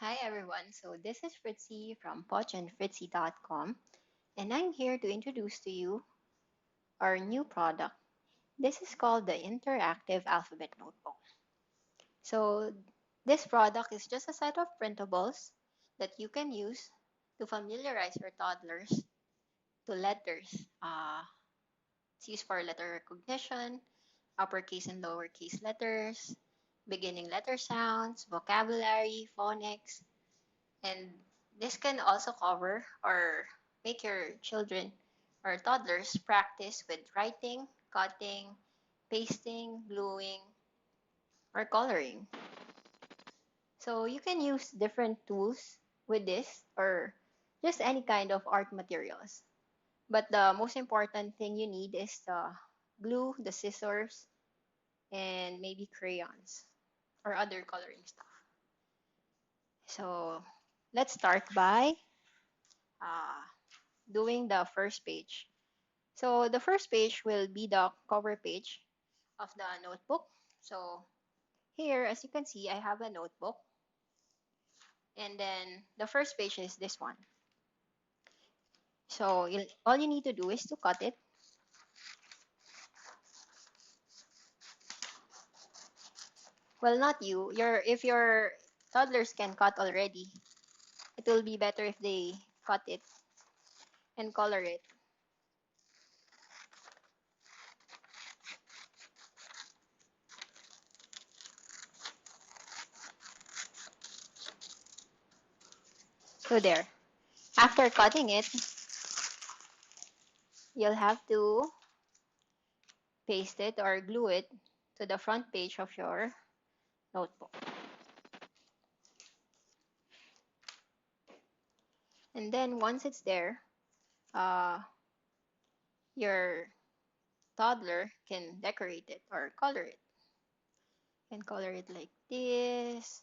Hi everyone, so this is Fritzy from pochandfritzy.com and I'm here to introduce to you our new product. This is called the Interactive Alphabet Notebook. So this product is just a set of printables that you can use to familiarize your toddlers to letters. It's used for letter recognition, uppercase and lowercase letters, beginning letter sounds, vocabulary, phonics, and this can also cover or make your children or toddlers practice with writing, cutting, pasting, gluing, or coloring. So you can use different tools with this or just any kind of art materials. But the most important thing you need is the glue, the scissors, and maybe crayons or other coloring stuff. So let's start by uh, doing the first page. So the first page will be the cover page of the notebook. So here, as you can see, I have a notebook. And then the first page is this one. So all you need to do is to cut it. Well, not you. If your toddlers can cut already, it will be better if they cut it and color it. So there. After cutting it, you'll have to paste it or glue it to the front page of your notebook. And then once it's there, uh, your toddler can decorate it or color it. You can color it like this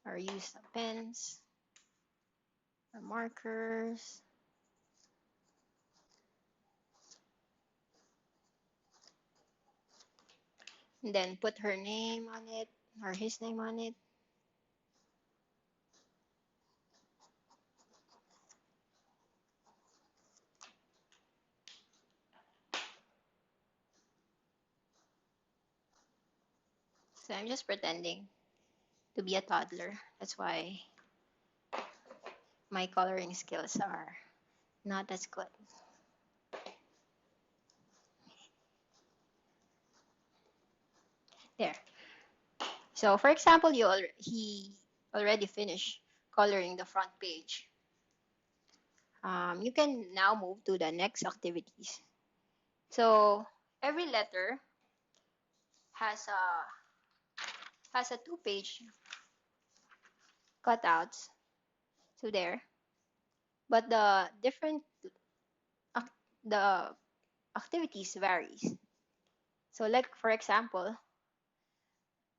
or use pens or markers. And then put her name on it or his name on it. So I'm just pretending to be a toddler. That's why my coloring skills are not as good. There. So for example, he already finished coloring the front page. You can now move to the next activities. So every letter has a two-page cutouts. So there, but the activities varies. So like for example,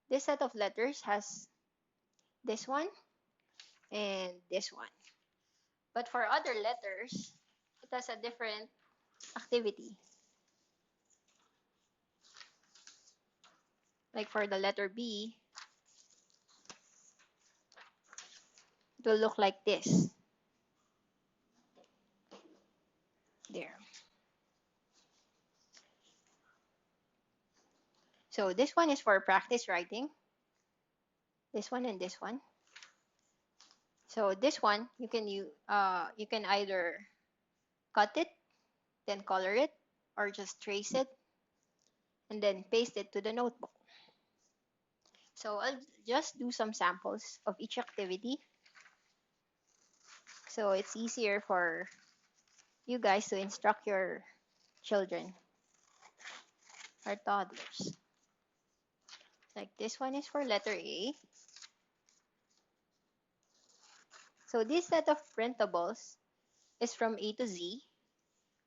this set of letters has this one and this one. But for other letters, it has a different activity. Like for the letter B, it will look like this. There. So this one is for practice writing. This one and this one. So this one you can either cut it, then color it, or just trace it and then paste it to the notebook. So I'll just do some samples of each activity so it's easier for you guys to instruct your children or toddlers. Like this one is for letter A. So this set of printables is from A to Z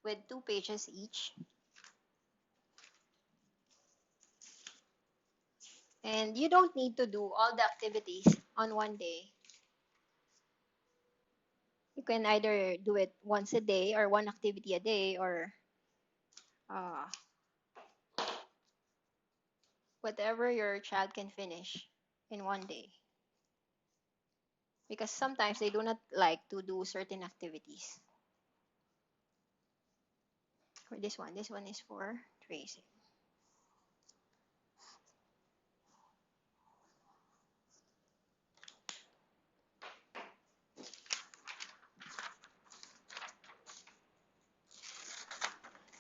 with 2 pages each. And you don't need to do all the activities on one day. You can either do it once a day or one activity a day or uh, whatever your child can finish. in one day. Because sometimes they do not like to do certain activities. For this one is for tracing.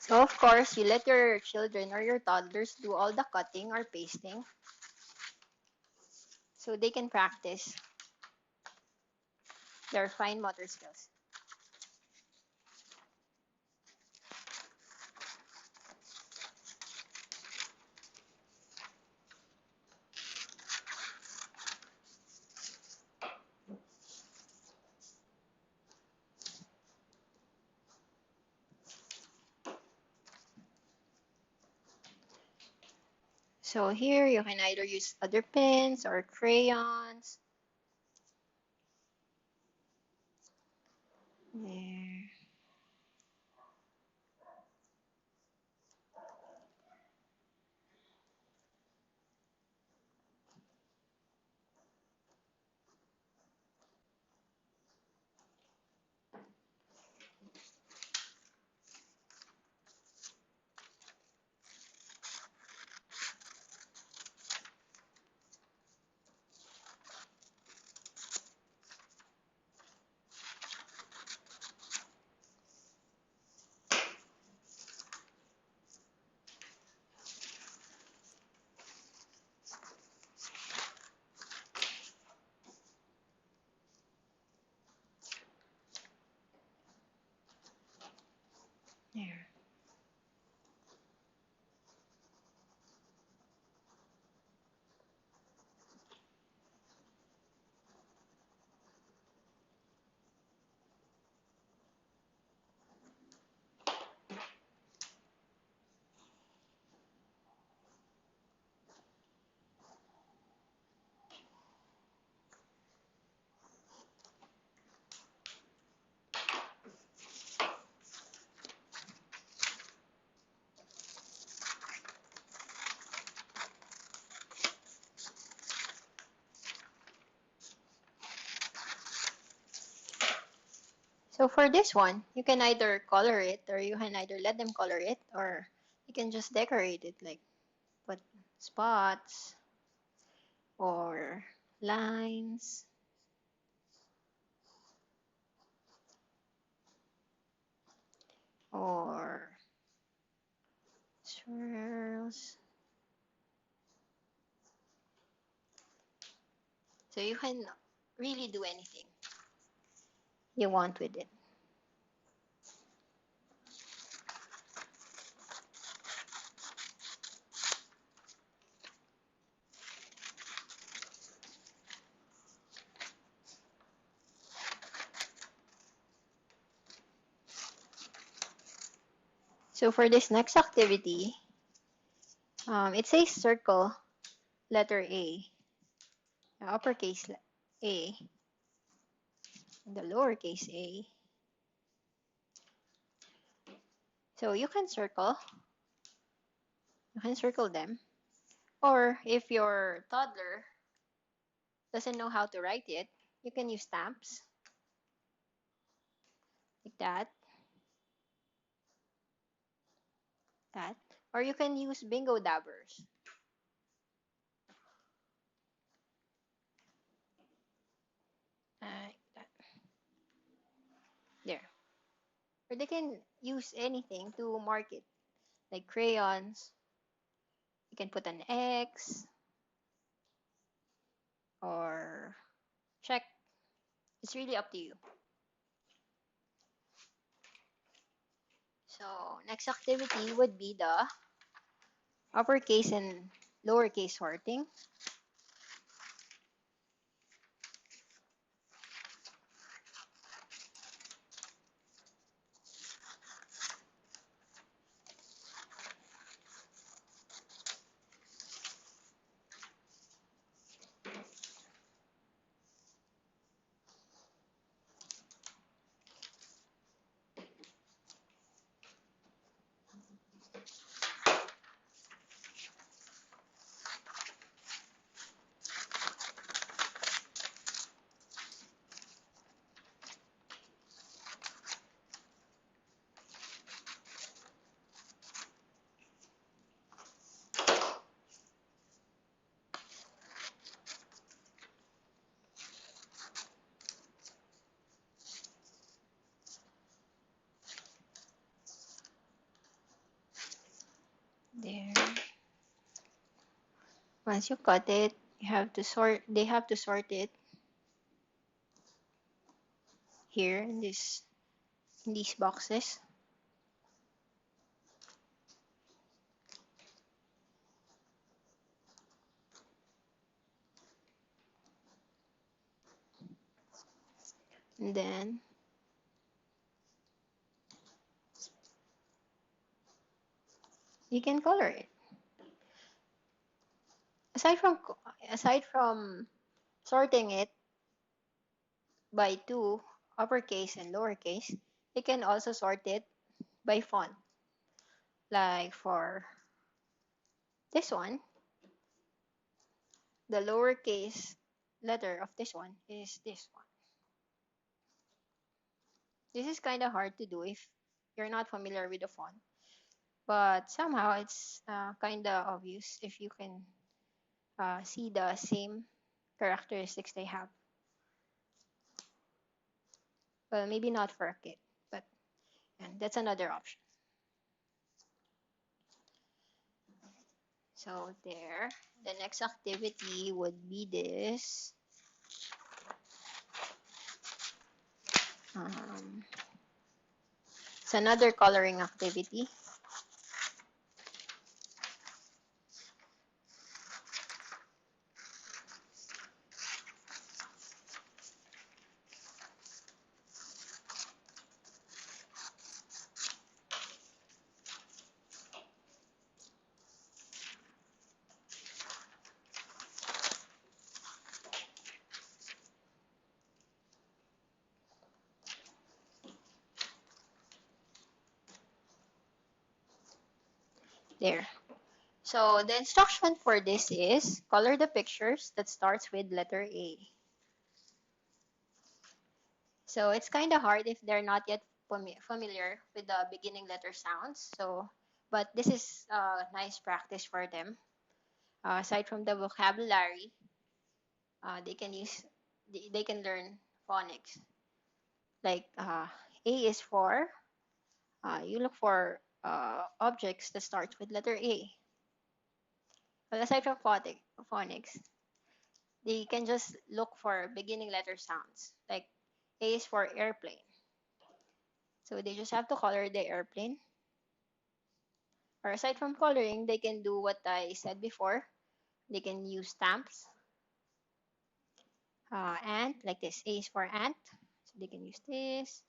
So of course, you let your children or your toddlers do all the cutting or pasting so they can practice their fine motor skills. So here you can either use other pens or crayons. There. There. So for this one, you can either color it or you can either let them color it or you can just decorate it like put spots or lines or swirls. So you can really do anything you want with it. So for this next activity, it says circle letter A, uppercase A, and the lowercase a. So you can circle them. Or if your toddler doesn't know how to write it, you can use stamps like that. Or you can use bingo dabbers. Like that. There. Or they can use anything to mark it, like crayons. You can put an X or check. It's really up to you. So next activity would be the uppercase and lowercase sorting. Once you cut it, you have to sort. They have to sort it here in these boxes. And then you can color it. Aside from aside from sorting it by two, uppercase and lowercase, you can also sort it by font. Like for this one, the lowercase letter of this one is this one. This is kind of hard to do if you're not familiar with the font, but somehow it's kind of obvious if you can see the same characteristics they have. Well, maybe not for a kid, but and that's another option. So there, the next activity would be this. Um, it's another coloring activity. There. So the instruction for this is color the pictures that starts with letter A. So it's kind of hard if they're not yet familiar with the beginning letter sounds. So, but this is nice practice for them. Aside from the vocabulary, they can use they can learn phonics. Like A is for you look for objects that starts with letter A. Well, aside from phonics, they can just look for beginning letter sounds. Like A is for airplane. So they just have to color the airplane. Or aside from coloring, they can do what I said before. They can use stamps. Ant, like this. A is for ant. So they can use this.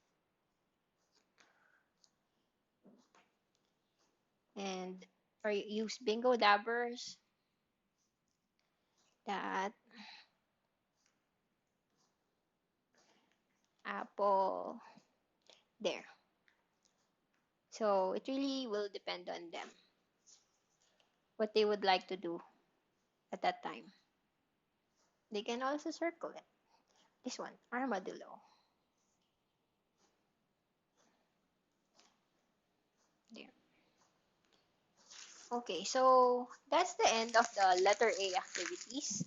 And or use bingo dabbers. That apple there. So it really will depend on them what they would like to do at that time. They can also circle it. This one, armadillo. There. Okay, so that's the end of the letter A activities.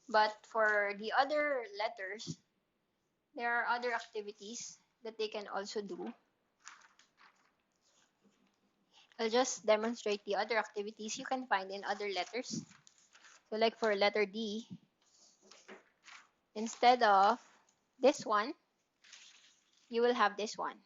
But for the other letters, there are other activities that they can also do. I'll just demonstrate the other activities you can find in other letters. So like for letter D, instead of this one, you will have this one.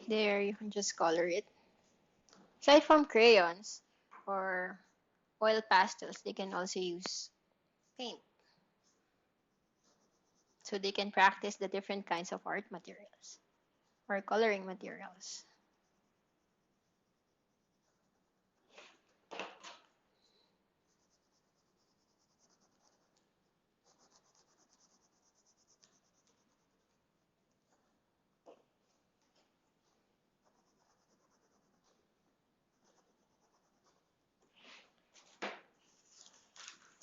There, you can just color it. Aside from crayons or oil pastels, they can also use paint. So they can practice the different kinds of art materials or coloring materials.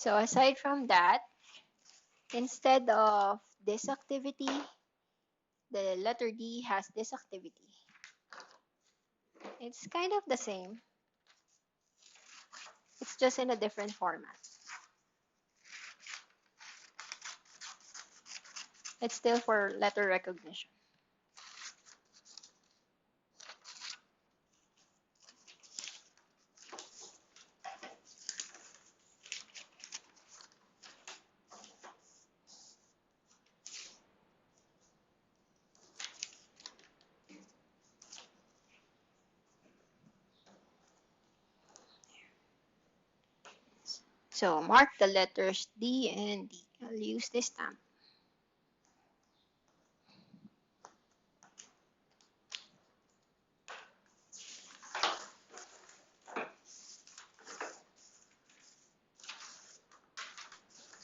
So aside from that, instead of this activity, the letter D has this activity. It's kind of the same. It's just in a different format. It's still for letter recognition. So mark the letters D and D. I'll use this stamp.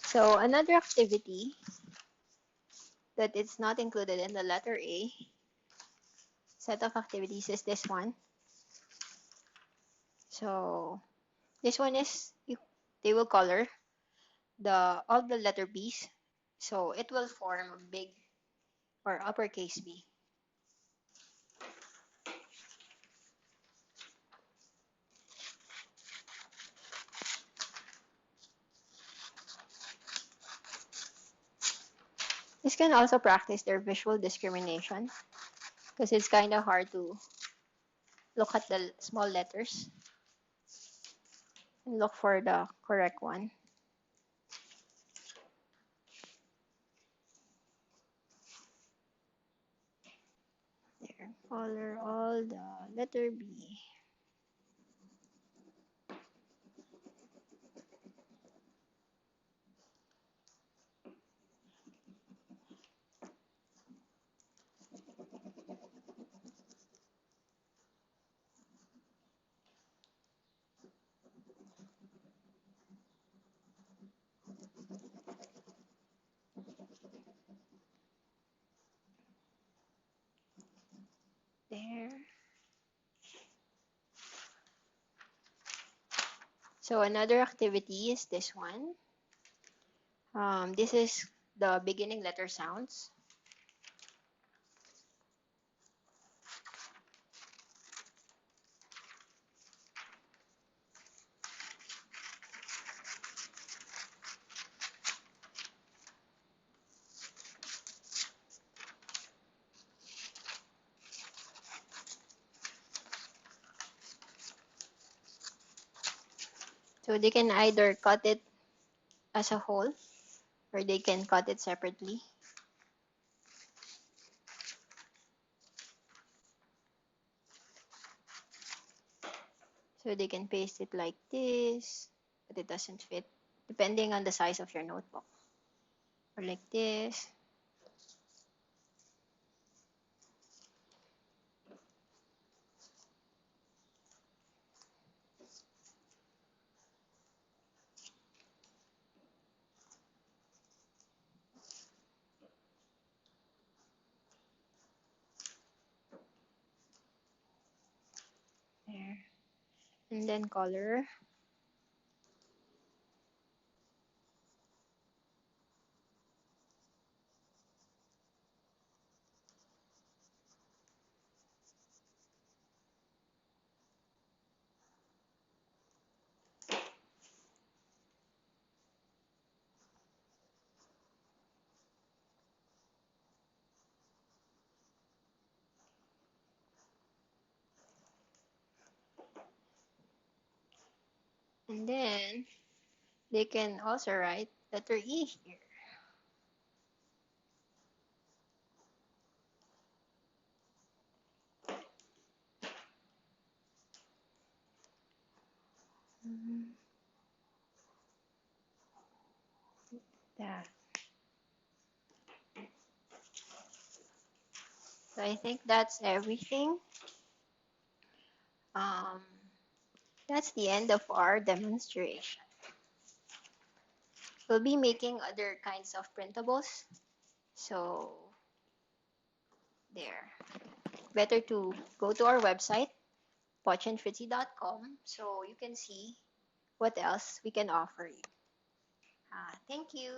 So another activity that is not included in the letter A set of activities is this one. So this one is they will color all the letter B's. So it will form a big or uppercase B. This can also practice their visual discrimination because it's kind of hard to look at the small letters and look for the correct one. There, color all the letter B. There. So another activity is this one. This is the beginning letter sounds. So they can either cut it as a whole or they can cut it separately. So they can paste it like this, but it doesn't fit, depending on the size of your notebook. Or like this. There. And then color. And then they can also write letter E here. That. So I think that's everything. Um, that's the end of our demonstration. We'll be making other kinds of printables. So there. Better to go to our website, pochandfritzy.com, so you can see what else we can offer you. Thank you.